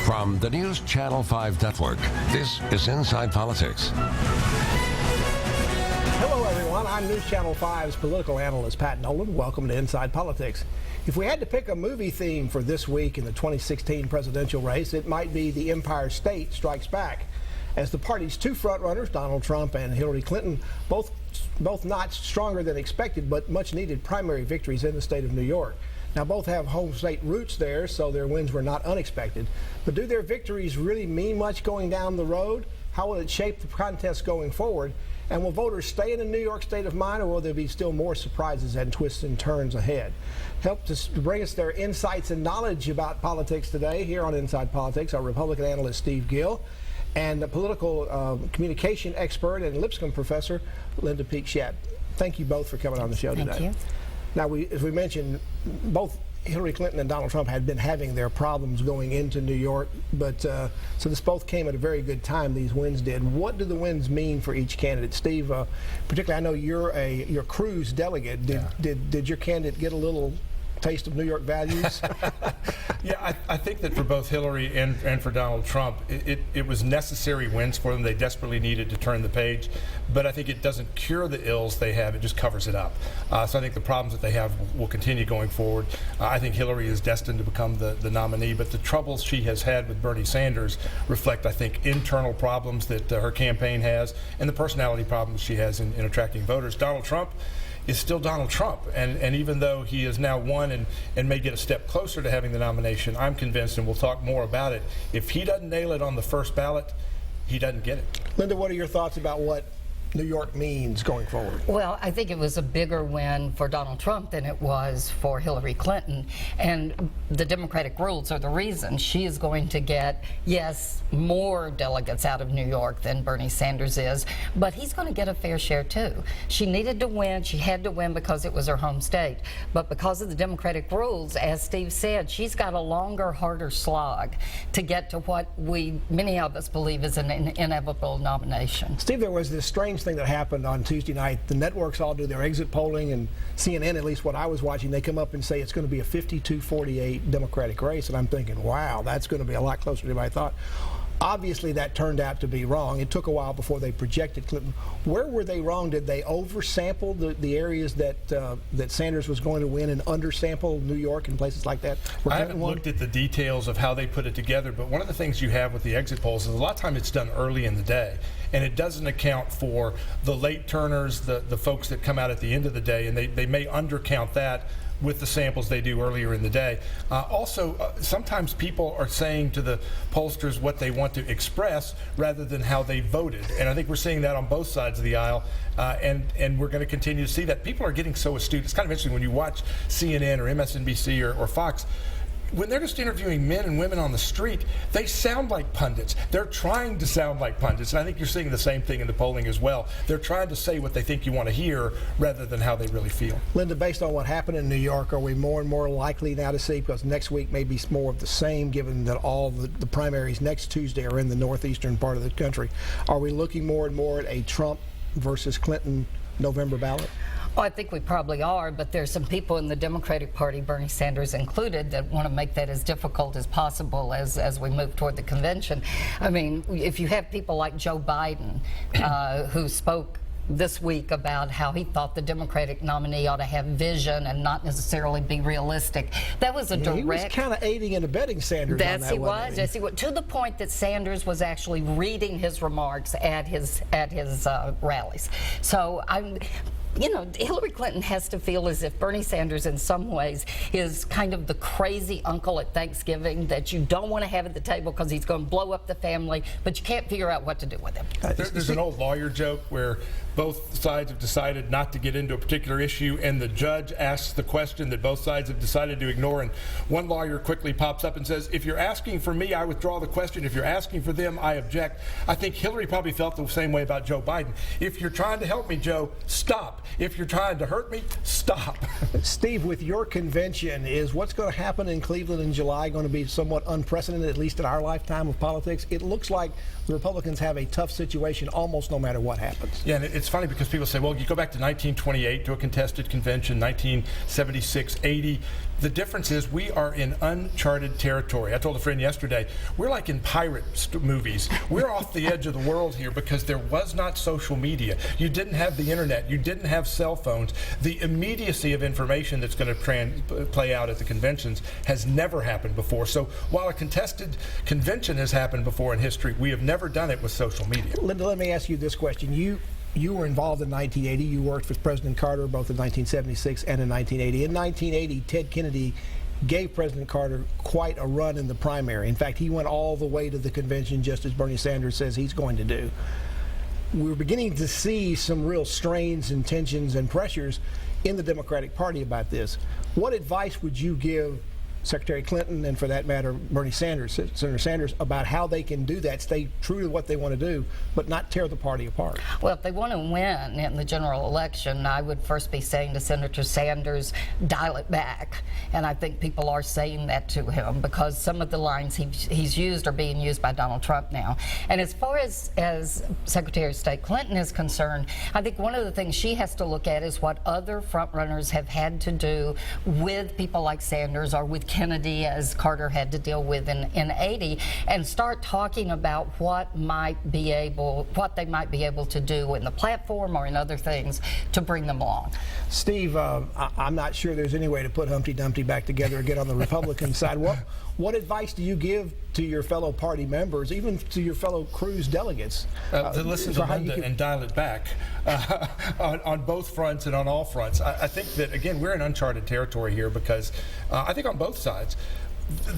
From the News Channel 5 Network, this is Inside Politics. Hello, everyone. I'm News Channel 5's political analyst, Pat Nolan. Welcome to Inside Politics. If we had to pick a movie theme for this week in the 2016 presidential race, it might be The Empire State Strikes Back. As the party's two frontrunners, Donald Trump and Hillary Clinton, both notched stronger than expected but much needed primary victories in the state of New York. Now, both have home state roots there, so their wins were not unexpected. But do their victories really mean much going down the road? How will it shape the contest going forward? And will voters stay in the New York state of mind, or will there be still more surprises and twists and turns ahead? Help to bring us their insights and knowledge about politics today here on Inside Politics, our Republican analyst Steve Gill, and the political communication expert and Lipscomb professor Linda Peek-Schaap. Thank you both for coming on the show today. Thank you. Now, as we mentioned, both Hillary Clinton and Donald Trump had been having their problems going into New York, but so this both came at a very good time, these wins did. What do the wins mean for each candidate? Steve, particularly I know you're a cruise delegate. Did your candidate get a little taste of New York values? Yeah, I think that for both Hillary and for Donald Trump, it was necessary wins for them. They desperately needed to turn the page, but I think it doesn't cure the ills they have, it just covers it up. So I think the problems that they have will continue going forward. I think Hillary is destined to become the nominee, but the troubles she has had with Bernie Sanders reflect, I think, internal problems that her campaign has and the personality problems she has in attracting voters. Donald Trump is still Donald Trump, and even though he has now won and may get a step closer to having the nomination, I'm convinced, and we'll talk more about it, if he doesn't nail it on the first ballot, he doesn't get it. Linda, what are your thoughts about what New York means going forward? Well, I think it was a bigger win for Donald Trump than it was for Hillary Clinton. And the Democratic rules are the reason. She is going to get, yes, more delegates out of New York than Bernie Sanders is, but he's going to get a fair share too. She needed to win. She had to win because it was her home state. But because of the Democratic rules, as Steve said, she's got a longer, harder slog to get to what many of us believe is an inevitable nomination. Steve, there was this strange thing that happened on Tuesday night. The networks all do their exit polling, and CNN, at least what I was watching, they come up and say it's going to be a 52-48 Democratic race, and I'm thinking, wow, that's going to be a lot closer than I thought. Obviously, that turned out to be wrong. It took a while before they projected Clinton. Where were they wrong? Did they oversample the areas that Sanders was going to win and undersample New York and places like that? I haven't looked at the details of how they put it together, but one of the things you have with the exit polls is a lot of times it's done early in the day, and it doesn't account for the late turners, the folks that come out at the end of the day, and they may undercount that with the samples they do earlier in the day. Also, sometimes people are saying to the pollsters what they want to express rather than how they voted. And I think we're seeing that on both sides of the aisle, and we're going to continue to see that. People are getting so astute. It's kind of interesting when you watch CNN or MSNBC or Fox. When they're just interviewing men and women on the street, they sound like pundits. They're trying to sound like pundits, and I think you're seeing the same thing in the polling as well. They're trying to say what they think you want to hear rather than how they really feel. Linda, based on what happened in New York, are we more and more likely now to see, because next week may be more of the same, given that all the primaries next Tuesday are in the northeastern part of the country, are we looking more and more at a Trump versus Clinton November ballot? Well, I think we probably are, but there's some people in the Democratic Party, Bernie Sanders included, that want to make that as difficult as possible as we move toward the convention. I mean, if you have people like Joe Biden, who spoke this week about how he thought the Democratic nominee ought to have vision and not necessarily be realistic. That was a direct... He was kind of aiding and abetting Sanders on that one. Yes, he was. To the point that Sanders was actually reading his remarks at his rallies. So you know, Hillary Clinton has to feel as if Bernie Sanders in some ways is kind of the crazy uncle at Thanksgiving that you don't want to have at the table because he's going to blow up the family, but you can't figure out what to do with him. There's an old lawyer joke where both sides have decided not to get into a particular issue, and the judge asks the question that both sides have decided to ignore, and one lawyer quickly pops up and says, if you're asking for me, I withdraw the question. If you're asking for them, I object. I think Hillary probably felt the same way about Joe Biden. If you're trying to help me, Joe, stop. If you're trying to hurt me, stop. Steve, with your convention, is what's going to happen in Cleveland in July going to be somewhat unprecedented, at least in our lifetime of politics? It looks like the Republicans have a tough situation almost no matter what happens. Yeah, and it's funny because people say, well, you go back to 1928 to a contested convention, 1976, 80. The difference is we are in uncharted territory. I told a friend yesterday, we're like in pirate movies. We're off the edge of the world here because there was not social media. You didn't have the internet. You didn't have cell phones. The immediacy of information that's going to play out at the conventions has never happened before. So while a contested convention has happened before in history, we have never done it with social media. Linda, let me ask you this question. You were involved in 1980. You worked with President Carter both in 1976 and in 1980. In 1980, Ted Kennedy gave President Carter quite a run in the primary. In fact, he went all the way to the convention, just as Bernie Sanders says he's going to do. We're beginning to see some real strains and tensions and pressures in the Democratic Party about this. What advice would you give Secretary Clinton, and for that matter, Bernie Sanders, Senator Sanders, about how they can do that, stay true to what they want to do, but not tear the party apart? Well, if they want to win in the general election, I would first be saying to Senator Sanders, dial it back. And I think people are saying that to him because some of the lines he's used are being used by Donald Trump now. And as far as Secretary of State Clinton is concerned, I think one of the things she has to look at is what other frontrunners have had to do with people like Sanders or with Kennedy, as Carter had to deal with in 80, and start talking about what they might be able to do in the platform or in other things to bring them along. Steve, I'm not sure there's any way to put Humpty Dumpty back together again on the Republican side. What advice do you give to your fellow party members, even to your fellow Cruz delegates? To listen to Linda and dial it back on both fronts and on all fronts. I think that, again, we're in uncharted territory here because I think on both sides,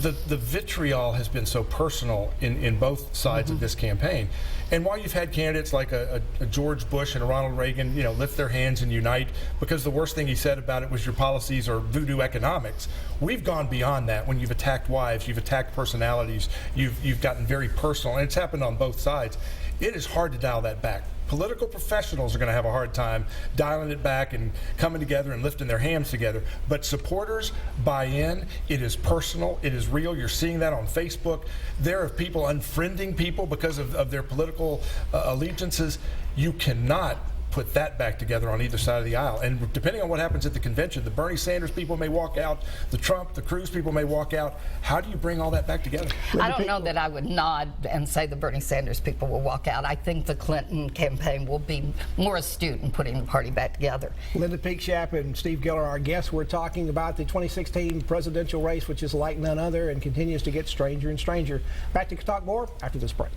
the vitriol has been so personal in both sides of this campaign. And while you've had candidates like a George Bush and a Ronald Reagan, lift their hands and unite because the worst thing he said about it was your policies or voodoo economics, we've gone beyond that. When you've attacked wives, you've attacked personalities, you've gotten very personal, and it's happened on both sides. It is hard to dial that back. Political professionals are going to have a hard time dialing it back and coming together and lifting their hands together. But supporters buy in. It is personal. It is real. You're seeing that on Facebook. There are people unfriending people because of their political allegiances. You cannot put that back together on either side of the aisle. And depending on what happens at the convention, the Bernie Sanders people may walk out, the Trump, the Cruz people may walk out. How do you bring all that back together? I don't know that I would nod and say the Bernie Sanders people will walk out. I think the Clinton campaign will be more astute in putting the party back together. Linda Peekshap and Steve Giller, our guests, we're talking about the 2016 presidential race, which is like none other and continues to get stranger and stranger. Back to talk more after this break.